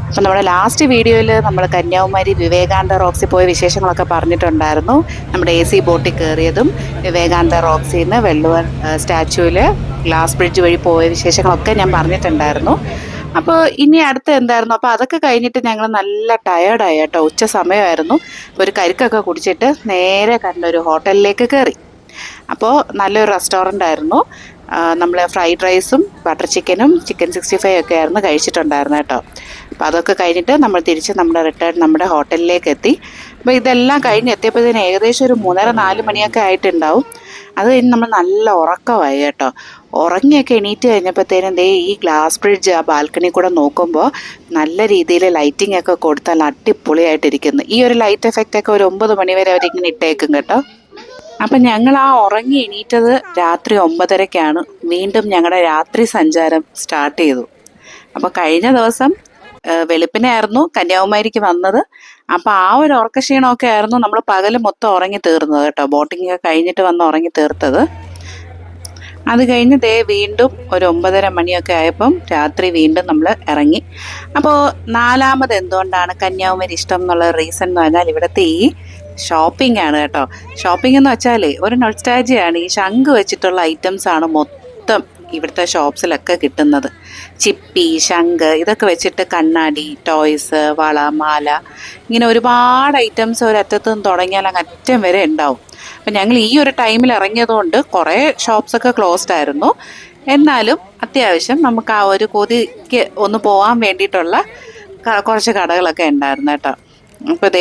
അപ്പം നമ്മുടെ ലാസ്റ്റ് വീഡിയോയിൽ നമ്മൾ കന്യാകുമാരി വിവേകാനന്ദ റോക്സിൽ പോയ വിശേഷങ്ങളൊക്കെ പറഞ്ഞിട്ടുണ്ടായിരുന്നു. നമ്മുടെ AC ബോട്ടിൽ കയറിയതും വിവേകാനന്ദ റോക്സിൽ നിന്ന് വെള്ളുവൻ സ്റ്റാച്യൂവിൽ ഗ്ലാസ് ബ്രിഡ്ജ് വഴി പോയ വിശേഷങ്ങളൊക്കെ ഞാൻ പറഞ്ഞിട്ടുണ്ടായിരുന്നു. അപ്പോൾ ഇനി അടുത്ത് എന്തായിരുന്നു, അപ്പോൾ അതൊക്കെ കഴിഞ്ഞിട്ട് ഞങ്ങൾ നല്ല ടയേർഡായി കേട്ടോ. ഉച്ച സമയമായിരുന്നു. ഒരു കരിക്കൊക്കെ കുടിച്ചിട്ട് നേരെ കണ്ടൊരു ഹോട്ടലിലേക്ക് കയറി. അപ്പോൾ നല്ലൊരു റെസ്റ്റോറൻ്റ് ആയിരുന്നു. നമ്മൾ ഫ്രൈഡ് റൈസും ബട്ടർ ചിക്കനും ചിക്കൻ 65 ഒക്കെ ആയിരുന്നു കഴിച്ചിട്ടുണ്ടായിരുന്നു കേട്ടോ. അപ്പോൾ അതൊക്കെ കഴിഞ്ഞിട്ട് നമ്മൾ തിരിച്ച് നമ്മുടെ റിട്ടേൺ നമ്മുടെ ഹോട്ടലിലേക്ക് എത്തി. അപ്പോൾ ഇതെല്ലാം കഴിഞ്ഞ് എത്തിയപ്പോഴത്തേന് ഏകദേശം ഒരു 3:30-4 മണിയൊക്കെ ആയിട്ടുണ്ടാവും. അത് കഴിഞ്ഞ് നമ്മൾ നല്ല ഉറക്കമായി കേട്ടോ. ഉറങ്ങിയൊക്കെ എണീറ്റ് കഴിഞ്ഞപ്പോഴത്തേനും ദേ ഈ ഗ്ലാസ് ബ്രിഡ്ജ് ആ ബാൽക്കണി കൂടെ നോക്കുമ്പോൾ നല്ല രീതിയിൽ ലൈറ്റിംഗ് ഒക്കെ കൊടുത്താൽ അടിപൊളിയായിട്ടിരിക്കുന്നു. ഈ ഒരു ലൈറ്റ് എഫക്റ്റ് ഒക്കെ ഒരു 9 മണി വരെ അവരിങ്ങനെ ഇട്ടേക്കും കേട്ടോ. അപ്പം ഞങ്ങൾ ആ ഉറങ്ങി എണീറ്റത് രാത്രി 9:30-ക്കാണ്. വീണ്ടും ഞങ്ങളുടെ രാത്രി സഞ്ചാരം സ്റ്റാർട്ട് ചെയ്തു. അപ്പോൾ കഴിഞ്ഞ ദിവസം വെളുപ്പിനായിരുന്നു കന്യാകുമാരിക്ക് വന്നത്. അപ്പോൾ ആ ഒരു ഉറക്കക്ഷീണമൊക്കെ ആയിരുന്നു നമ്മൾ പകൽ മൊത്തം ഉറങ്ങി തീർന്നത് കേട്ടോ. ബോട്ടിംഗ് ഒക്കെ കഴിഞ്ഞിട്ട് വന്ന് ഉറങ്ങി തീർത്തത്. അത് കഴിഞ്ഞ് വീണ്ടും ഒരു 9:30 മണിയൊക്കെ ആയപ്പം രാത്രി വീണ്ടും നമ്മൾ ഇറങ്ങി. അപ്പോൾ നാലാമത് എന്തുകൊണ്ടാണ് കന്യാകുമാരി ഇഷ്ടം എന്നുള്ള റീസൺ എന്ന് പറഞ്ഞാൽ ഇവിടുത്തെ ഈ ഷോപ്പിംഗ് ആണ് കേട്ടോ. ഷോപ്പിംഗ് എന്ന് വെച്ചാൽ ഒരു നൊസ്റ്റാൾജിയാണ്. ഈ ശംഖ് വെച്ചിട്ടുള്ള ഐറ്റംസ് ആണ് മൊത്തം ഇവിടുത്തെ ഷോപ്സിലൊക്കെ കിട്ടുന്നത്. ചിപ്പി, ശംഖ് ഇതൊക്കെ വെച്ചിട്ട് കണ്ണാടി, ടോയ്സ്, വള, മാല, ഇങ്ങനെ ഒരുപാട് ഐറ്റംസ് ഒരറ്റത്ത് നിന്ന് തുടങ്ങിയാൽ അങ്ങ് അറ്റം വരെ ഉണ്ടാവും. അപ്പം ഞങ്ങൾ ഈ ഒരു ടൈമിൽ ഇറങ്ങിയതുകൊണ്ട് കുറേ ഷോപ്സൊക്കെ ക്ലോസ്ഡ് ആയിരുന്നു. എന്നാലും അത്യാവശ്യം നമുക്ക് ആ ഒരു കൊതിക്ക് ഒന്ന് പോകാൻ വേണ്ടിയിട്ടുള്ള കുറച്ച് കടകളൊക്കെ ഉണ്ടായിരുന്നു കേട്ടോ. അപ്പോൾ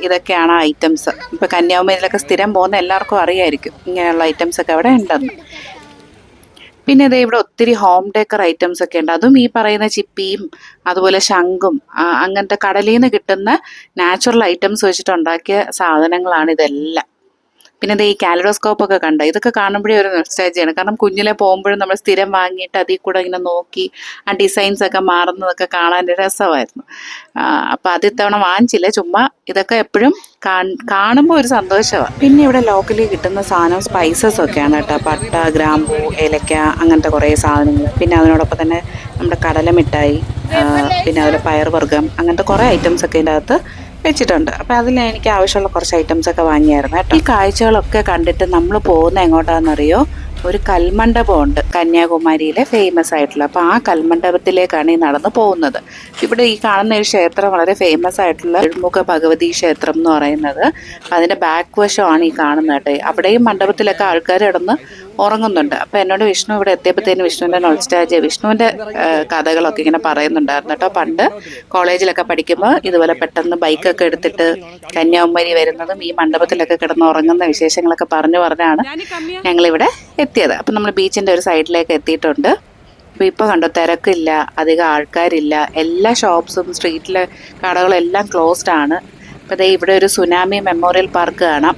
ഇതൊക്കെയാണ് ഐറ്റംസ്. ഇപ്പോൾ കന്യാകുമാരിയിലൊക്കെ സ്ഥിരം പോകുന്ന എല്ലാവർക്കും അറിയായിരിക്കും ഇങ്ങനെയുള്ള ഐറ്റംസൊക്കെ അവിടെ ഉണ്ടെന്ന്. പിന്നെ ഇവിടെ ഒത്തിരി ഹോം ഡെക്കർ ഐറ്റംസ് ഒക്കെ ഉണ്ട്. അതും ഈ പറയുന്ന ചിപ്പിയും അതുപോലെ ശംഖും അങ്ങനത്തെ കടലിൽ നിന്ന് കിട്ടുന്ന നാച്ചുറൽ ഐറ്റംസ് വെച്ചിട്ടുണ്ടാക്കിയ സാധനങ്ങളാണ് ഇതെല്ലാം. പിന്നെ ഈ കാലിഡോസ്കോപ്പ് ഒക്കെ കണ്ട ഇതൊക്കെ കാണുമ്പോഴേ ഒരു നൊസ്റ്റാൾജിയാണ്. കാരണം കുഞ്ഞിലെ പോകുമ്പോഴും നമ്മൾ സ്ഥിരം വാങ്ങിയിട്ട് അതിൽ കൂടെ ഇങ്ങനെ നോക്കി ആ ഡിസൈൻസ് ഒക്കെ മാറുന്നതൊക്കെ കാണാൻ രസമായിരുന്നു. അപ്പം അത് ഇത്തവണ വാങ്ങിച്ചില്ല. ചുമ്മാ ഇതൊക്കെ എപ്പോഴും കാണുമ്പോൾ ഒരു സന്തോഷമാണ്. പിന്നെ ഇവിടെ ലോക്കലി കിട്ടുന്ന സാധനം സ്പൈസസ് ഒക്കെയാണ് കേട്ടോ. പട്ട, ഗ്രാമ്പൂ, ഏലക്ക, അങ്ങനത്തെ കുറേ സാധനങ്ങൾ. പിന്നെ അതിനോടൊപ്പം തന്നെ നമ്മുടെ കടലമിഠായി, പിന്നെ അതുപോലെ പയർവർഗ്ഗം, അങ്ങനത്തെ കുറേ ഐറ്റംസ് ഒക്കെ ഇതിൻ്റെ അകത്ത് വെച്ചിട്ടുണ്ട്. അപ്പം അതിൽ എനിക്ക് ആവശ്യമുള്ള കുറച്ച് ഐറ്റംസ് ഒക്കെ വാങ്ങിയായിരുന്നു കേട്ടോ. ഈ കാഴ്ചകളൊക്കെ കണ്ടിട്ട് നമ്മൾ പോകുന്ന എങ്ങോട്ടാണെന്നറിയോ? ഒരു കൽമണ്ഡപമുണ്ട് കന്യാകുമാരിയിലെ ഫേമസ് ആയിട്ടുള്ള. അപ്പോൾ ആ കൽമണ്ഡപത്തിലേക്കാണ് ഈ നടന്നു പോകുന്നത്. ഇവിടെ ഈ കാണുന്ന ഒരു ക്ഷേത്രം വളരെ ഫേമസ് ആയിട്ടുള്ള എഴുമുഖ ഭഗവതി ക്ഷേത്രം എന്ന് പറയുന്നത്. അതിൻ്റെ ബാക്ക് വശമാണ് ഈ കാണുന്നത് കേട്ടോ. അവിടെയും മണ്ഡപത്തിലൊക്കെ ആൾക്കാർ കിടന്ന് ഉറങ്ങുന്നുണ്ട്. അപ്പോൾ എന്നോട് വിഷ്ണു ഇവിടെ എത്തിയപ്പോഴത്തേനും വിഷ്ണുവിൻ്റെ നൊസ്റ്റാൾജിയ, വിഷ്ണുവിൻ്റെ കഥകളൊക്കെ ഇങ്ങനെ പറയുന്നുണ്ടായിരുന്നു കേട്ടോ. പണ്ട് കോളേജിലൊക്കെ പഠിക്കുമ്പോൾ ഇതുപോലെ പെട്ടെന്ന് ബൈക്കൊക്കെ എടുത്തിട്ട് കന്യാകുമാരി വരുന്നതും ഈ മണ്ഡപത്തിലൊക്കെ കിടന്ന് ഉറങ്ങുന്ന വിശേഷങ്ങളൊക്കെ പറഞ്ഞാണ് ഞങ്ങളിവിടെ എത്തിയത്. അപ്പം നമ്മൾ ബീച്ചിൻ്റെ ഒരു സൈഡിലേക്ക് എത്തിയിട്ടുണ്ട്. അപ്പോൾ ഇപ്പോൾ കണ്ടോ, തിരക്കില്ല, അധികം ആൾക്കാരില്ല. എല്ലാ ഷോപ്സും സ്ട്രീറ്റിലെ കടകളെല്ലാം ക്ലോസ്ഡ് ആണ്. അപ്പോൾ ഇവിടെ ഒരു സുനാമി മെമ്മോറിയൽ പാർക്ക് കാണാം.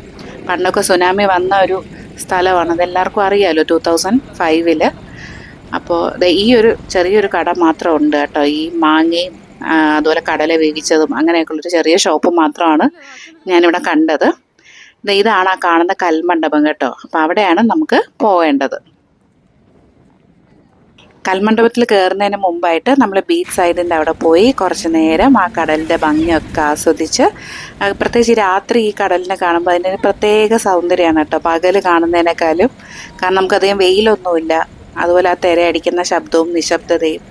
പണ്ടൊക്കെ സുനാമി വന്ന ഒരു സ്ഥലമാണ്, അതെല്ലാവർക്കും അറിയാമല്ലോ, 2005. അപ്പോൾ ഈ ഒരു ചെറിയൊരു കട മാത്രം ഉണ്ട് കേട്ടോ. ഈ മാങ്ങയും അതുപോലെ കടല വേവിച്ചതും അങ്ങനെയൊക്കെയുള്ളൊരു ചെറിയ ഷോപ്പ് മാത്രമാണ് ഞാനിവിടെ കണ്ടത്. ഇതാണ് ആ കാണുന്ന കൽമണ്ഡപം കേട്ടോ. അപ്പം അവിടെയാണ് നമുക്ക് പോവേണ്ടത്. കൽമണ്ഡപത്തിൽ കയറുന്നതിന് മുമ്പായിട്ട് നമ്മൾ ബീച്ച് സൈഡിൻ്റെ അവിടെ പോയി കുറച്ച് നേരം ആ കടലിൻ്റെ ഭംഗിയൊക്കെ ആസ്വദിച്ച്, പ്രത്യേകിച്ച് രാത്രി ഈ കടലിനെ കാണുമ്പോൾ അതിൻ്റെ പ്രത്യേക സൗന്ദര്യമാണ് കേട്ടോ പകൽ കാണുന്നതിനേക്കാളും. കാരണം നമുക്കധികം വെയിലൊന്നുമില്ല, അതുപോലെ ആ തിരയടിക്കുന്ന ശബ്ദവും നിശബ്ദതയും.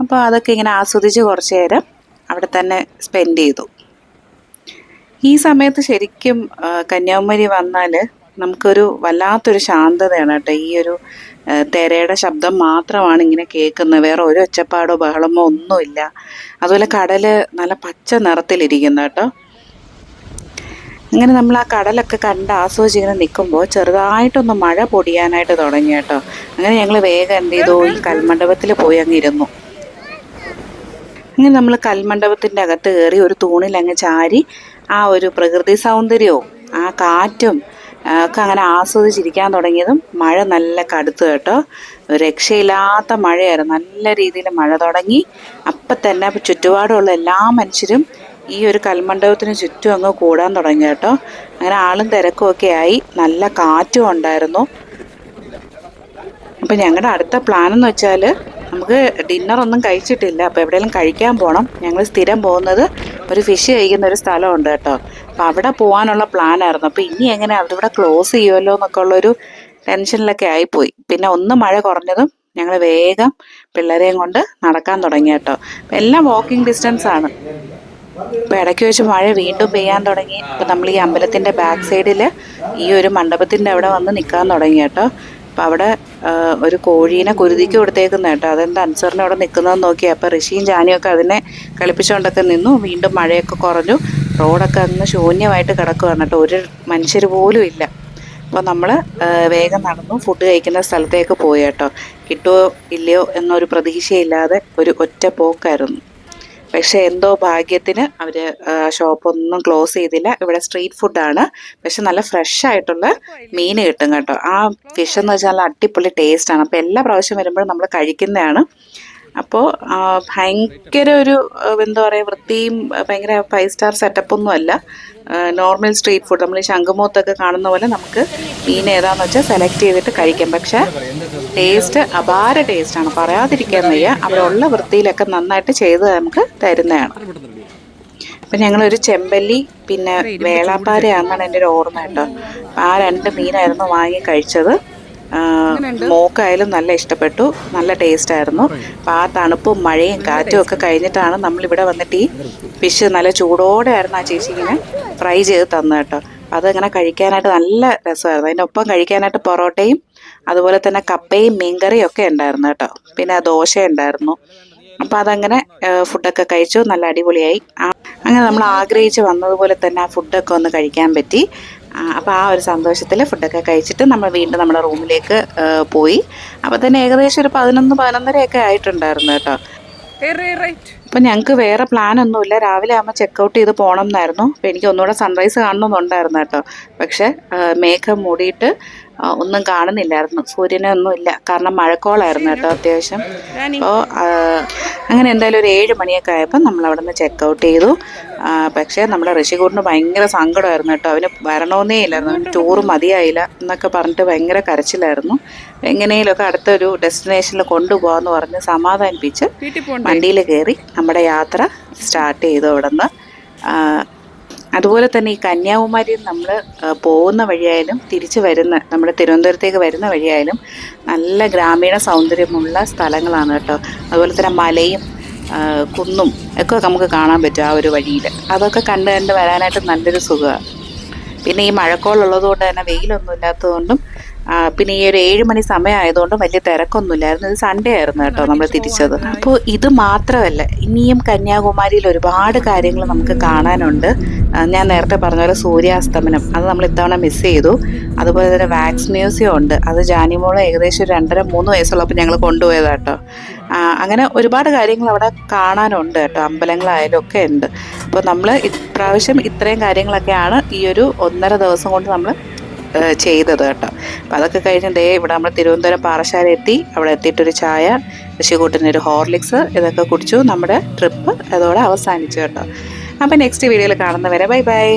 അപ്പോൾ അതൊക്കെ ഇങ്ങനെ ആസ്വദിച്ച് കുറച്ച് നേരം അവിടെ തന്നെ സ്പെൻഡ് ചെയ്തു. ഈ സമയത്ത് ശരിക്കും കന്യാകുമാരി വന്നാൽ നമുക്കൊരു വല്ലാത്തൊരു ശാന്തതയാണ് കേട്ടോ. ഈ ഒരു തിരയുടെ ശബ്ദം മാത്രമാണ് ഇങ്ങനെ കേൾക്കുന്നത്, വേറെ ഒരു ഒച്ചപ്പാടോ ബഹളമോ ഒന്നുമില്ല. അതുപോലെ കടല് നല്ല പച്ച നിറത്തിലിരിക്കുന്നു കേട്ടോ. അങ്ങനെ നമ്മൾ ആ കടലൊക്കെ കണ്ട് ആസ്വദിച്ചിങ്ങനെ നിൽക്കുമ്പോൾ ചെറുതായിട്ടൊന്ന് മഴ പൊടിയാനായിട്ട് തുടങ്ങി കേട്ടോ. അങ്ങനെ ഞങ്ങൾ വേഗം എന്ത് ചെയ്തു, ഈ കൽമണ്ഡപത്തിൽ പോയി അങ്ങ് ഇരുന്നു. അങ്ങനെ നമ്മൾ കൽമണ്ഡപത്തിൻ്റെ അകത്ത് കയറി ഒരു തൂണിൽ അങ്ങ് ചാരി ആ ഒരു പ്രകൃതി സൗന്ദര്യവും ആ കാറ്റും ഒക്കെ അങ്ങനെ ആസ്വദിച്ചിരിക്കാൻ തുടങ്ങിയതും മഴ നല്ല കടുത്തു കേട്ടോ. രക്ഷയില്ലാത്ത മഴയായിരുന്നു. നല്ല രീതിയിൽ മഴ തുടങ്ങി. അപ്പം തന്നെ ചുറ്റുപാടുമുള്ള എല്ലാ മനുഷ്യരും ഈ ഒരു കൽമണ്ഡപത്തിന് ചുറ്റും അങ്ങ് കൂടാൻ തുടങ്ങി കേട്ടോ. അങ്ങനെ ആളും തിരക്കും ഒക്കെ ആയി. നല്ല കാറ്റും ഉണ്ടായിരുന്നു. അപ്പം ഞങ്ങളുടെ അടുത്ത പ്ലാൻ എന്ന് വെച്ചാൽ നമുക്ക് ഡിന്നറൊന്നും കഴിച്ചിട്ടില്ല. അപ്പോൾ എവിടെയെങ്കിലും കഴിക്കാൻ പോകണം. ഞങ്ങൾ സ്ഥിരം പോകുന്നത് ഒരു ഫിഷ് കഴിക്കുന്ന ഒരു സ്ഥലമുണ്ട് കേട്ടോ. അപ്പോൾ അവിടെ പോകാനുള്ള പ്ലാനായിരുന്നു. അപ്പോൾ ഇനി എങ്ങനെ അവരിവിടെ ക്ലോസ് ചെയ്യുമല്ലോ എന്നൊക്കെ ഉള്ളൊരു ടെൻഷനിലൊക്കെ ആയിപ്പോയി. പിന്നെ ഒന്ന് മഴ കുറഞ്ഞതും ഞങ്ങൾ വേഗം പിള്ളേരെയും കൊണ്ട് നടക്കാൻ തുടങ്ങി കേട്ടോ. എല്ലാം വാക്കിംഗ് ഡിസ്റ്റൻസ് ആണ്. അപ്പോൾ ഇടയ്ക്ക് വെച്ച് മഴ വീണ്ടും പെയ്യാൻ തുടങ്ങി. അപ്പോൾ നമ്മൾ ഈ അമ്പലത്തിൻ്റെ ബാക്ക് സൈഡിൽ ഈ ഒരു മണ്ഡപത്തിൻ്റെ അവിടെ വന്ന് നിൽക്കാൻ തുടങ്ങി കേട്ടോ. അപ്പോൾ അവിടെ ഒരു കോഴീനെ കുരുതിക്ക് കൊടുത്തേക്കുന്ന കേട്ടോ. അതെന്താ അൻസറിനെ അവിടെ നിൽക്കുന്നതെന്ന് നോക്കി. അപ്പോൾ ഋഷിയും ജാനിയൊക്കെ അതിനെ കളിപ്പിച്ചുകൊണ്ടൊക്കെ നിന്നു. വീണ്ടും മഴയൊക്കെ കുറഞ്ഞു. റോഡൊക്കെ അങ്ങ് ശൂന്യമായിട്ട് കിടക്കുകയാണ് കേട്ടോ. ഒരു മനുഷ്യർ പോലും ഇല്ല. അപ്പോൾ നമ്മൾ വേഗം നടന്നു ഫുഡ് കഴിക്കുന്ന സ്ഥലത്തേക്ക് പോയി കേട്ടോ. കിട്ടുമോ ഇല്ലയോ എന്നൊരു പ്രതീക്ഷയില്ലാതെ ഒരു ഒറ്റ പോക്കായിരുന്നു. പക്ഷേ എന്തോ ഭാഗ്യത്തിന് അവർ ഷോപ്പൊന്നും ക്ലോസ് ചെയ്തില്ല. ഇവിടെ സ്ട്രീറ്റ് ഫുഡാണ്. പക്ഷെ നല്ല ഫ്രഷ് ആയിട്ടുള്ള മീൻ കിട്ടും കേട്ടോ. ആ ഫിഷ് എന്ന് വെച്ചാൽ നല്ല അടിപൊളി ടേസ്റ്റാണ്. അപ്പോൾ എല്ലാ പ്രാവശ്യം വരുമ്പോഴും നമ്മൾ കഴിക്കുന്നതാണ്. അപ്പോൾ ഭയങ്കര ഒരു എന്താ പറയുക, വൃത്തിയും ഭയങ്കര 5 സ്റ്റാർ സെറ്റപ്പൊന്നും അല്ല. നോർമൽ സ്ട്രീറ്റ് ഫുഡ് നമ്മൾ ഈ ശംഖുമുഖത്തൊക്കെ കാണുന്ന പോലെ നമുക്ക് മീൻ ഏതാണെന്ന് വെച്ചാൽ സെലക്ട് ചെയ്തിട്ട് കഴിക്കാം. പക്ഷേ ടേസ്റ്റ് അപാര ടേസ്റ്റാണ്, പറയാതിരിക്കാൻ വയ്യ. അവരുള്ള വൃത്തിയിലൊക്കെ നന്നായിട്ട് ചെയ്ത് നമുക്ക് തരുന്നതാണ്. അപ്പം ഞങ്ങളൊരു ചെമ്പല്ലി പിന്നെ വേളാപ്പാരയാണെന്നാണ് എൻ്റെ ഒരു ഓർമ്മ കേട്ടോ. ആ 2 മീനായിരുന്നു വാങ്ങി കഴിച്ചത്. മോക്കായാലും നല്ല ഇഷ്ടപ്പെട്ടു, നല്ല ടേസ്റ്റ് ആയിരുന്നു. അപ്പം ആ തണുപ്പും മഴയും കാറ്റും ഒക്കെ കഴിഞ്ഞിട്ടാണ് നമ്മളിവിടെ വന്നിട്ട് ഈ ഫിഷ് നല്ല ചൂടോടെ ആയിരുന്നു ആ ചേച്ചി ഇങ്ങനെ ഫ്രൈ ചെയ്ത് തന്നു കേട്ടോ. അതങ്ങനെ കഴിക്കാനായിട്ട് നല്ല രസമായിരുന്നു. അതിൻ്റെ ഒപ്പം കഴിക്കാനായിട്ട് പൊറോട്ടയും അതുപോലെ തന്നെ കപ്പയും മീൻകറിയും ഒക്കെ ഉണ്ടായിരുന്നു കേട്ടോ. പിന്നെ ദോശ ഉണ്ടായിരുന്നു. അപ്പം അതങ്ങനെ ഫുഡൊക്കെ കഴിച്ചു, നല്ല അടിപൊളിയായി. അങ്ങനെ നമ്മൾ ആഗ്രഹിച്ച് വന്നതുപോലെ തന്നെ ആ ഫുഡൊക്കെ ഒന്ന് കഴിക്കാൻ പറ്റി. അപ്പോൾ ആ ഒരു സന്തോഷത്തിൽ ഫുഡൊക്കെ കഴിച്ചിട്ട് നമ്മൾ വീണ്ടും നമ്മുടെ റൂമിലേക്ക് പോയി. അപ്പോൾ തന്നെ ഏകദേശം ഒരു 11-11:30 ആയിട്ടുണ്ടായിരുന്നു കേട്ടോ. അപ്പം ഞങ്ങൾക്ക് വേറെ പ്ലാനൊന്നുമില്ല. രാവിലെ ആകുമ്പോൾ ചെക്കൗട്ട് ചെയ്ത് പോകണം എന്നായിരുന്നു. അപ്പോൾ എനിക്ക് ഒന്നുകൂടെ സൺറൈസ് കാണണമെന്നുണ്ടായിരുന്നു കേട്ടോ. പക്ഷേ മേഘം മൂടിയിട്ട് ഒന്നും കാണുന്നില്ലായിരുന്നു. സൂര്യനൊന്നും ഇല്ല, കാരണം മഴക്കോളായിരുന്നു കേട്ടോ അത്യാവശ്യം. അപ്പോൾ അങ്ങനെ എന്തായാലും ഒരു 7 മണിയൊക്കെ ആയപ്പോൾ നമ്മൾ അവിടെ നിന്ന് ചെക്കൗട്ട് ചെയ്തു. പക്ഷേ നമ്മുടെ ഋഷികൂറിന് ഭയങ്കര സങ്കടമായിരുന്നു കേട്ടോ. അവന് വരണമെന്നേ ഇല്ലായിരുന്നു. അവന് ടൂറ് മതിയായില്ല എന്നൊക്കെ പറഞ്ഞിട്ട് ഭയങ്കര കരച്ചിലായിരുന്നു. എങ്ങനെയൊക്കെ അടുത്തൊരു ഡെസ്റ്റിനേഷനിൽ കൊണ്ടുപോകാമെന്ന് പറഞ്ഞ് സമാധാനിപ്പിച്ച് വണ്ടിയിൽ കയറി നമ്മുടെ യാത്ര സ്റ്റാർട്ട് ചെയ്തു അവിടെ നിന്ന്. അതുപോലെ തന്നെ ഈ കന്യാകുമാരിയിൽ നമ്മൾ പോകുന്ന വഴിയായാലും തിരിച്ച് വരുന്ന നമ്മുടെ തിരുവനന്തപുരത്തേക്ക് വരുന്ന വഴിയായാലും നല്ല ഗ്രാമീണ സൗന്ദര്യമുള്ള സ്ഥലങ്ങളാണ് കേട്ടോ. അതുപോലെ തന്നെ മലയും കുന്നും ഒക്കെ നമുക്ക് കാണാൻ പറ്റും ആ ഒരു വഴിയിൽ. അതൊക്കെ കണ്ട് കണ്ട് വരാനായിട്ട് നല്ലൊരു സുഖമാണ്. പിന്നെ ഈ മഴക്കോളുള്ളത് കൊണ്ട് തന്നെ വെയിലൊന്നും ഇല്ലാത്തതുകൊണ്ടും പിന്നെ ഈ ഒരു 7 മണി സമയമായതുകൊണ്ടും വലിയ തിരക്കൊന്നുമില്ലായിരുന്നു. ഇത് സൺഡേ ആയിരുന്നു കേട്ടോ നമ്മൾ തിരിച്ചത്. അപ്പോൾ ഇത് മാത്രമല്ല, ഇനിയും കന്യാകുമാരിയിൽ ഒരുപാട് കാര്യങ്ങൾ നമുക്ക് കാണാനുണ്ട്. ഞാൻ നേരത്തെ പറഞ്ഞ പോലെ സൂര്യാസ്തമനം അത് നമ്മൾ ഇത്തവണ മിസ് ചെയ്തു. അതുപോലെ തന്നെ വാക്സ് മ്യൂസിയം ഉണ്ട്. അത് ജാനിമോള് ഏകദേശം ഒരു 2.5-3 വയസ്സുള്ളപ്പോൾ ഞങ്ങൾ കൊണ്ടുപോയതാട്ടോ. അങ്ങനെ ഒരുപാട് കാര്യങ്ങൾ അവിടെ കാണാനുണ്ട് കേട്ടോ. അമ്പലങ്ങളായാലും ഒക്കെ ഉണ്ട്. അപ്പോൾ നമ്മൾ ഇപ്രാവശ്യം ഇത്രയും കാര്യങ്ങളൊക്കെയാണ് ഈ ഒരു 1.5 ദിവസം കൊണ്ട് നമ്മൾ ചെയ്തത് കേട്ടോ. അപ്പം അതൊക്കെ കഴിഞ്ഞ് ഇവിടെ നമ്മൾ തിരുവനന്തപുരം പാറശാല എത്തി. അവിടെ എത്തിയിട്ടൊരു ചായ, ഋഷികൂട്ടിനൊരു ഹോർലിക്സ് ഇതൊക്കെ കുടിച്ചു. നമ്മുടെ ട്രിപ്പ് അതോടെ അവസാനിച്ചു കേട്ടോ. അപ്പം നെക്സ്റ്റ് വീഡിയോയിൽ കാണുന്നവരെ ബൈ ബൈ.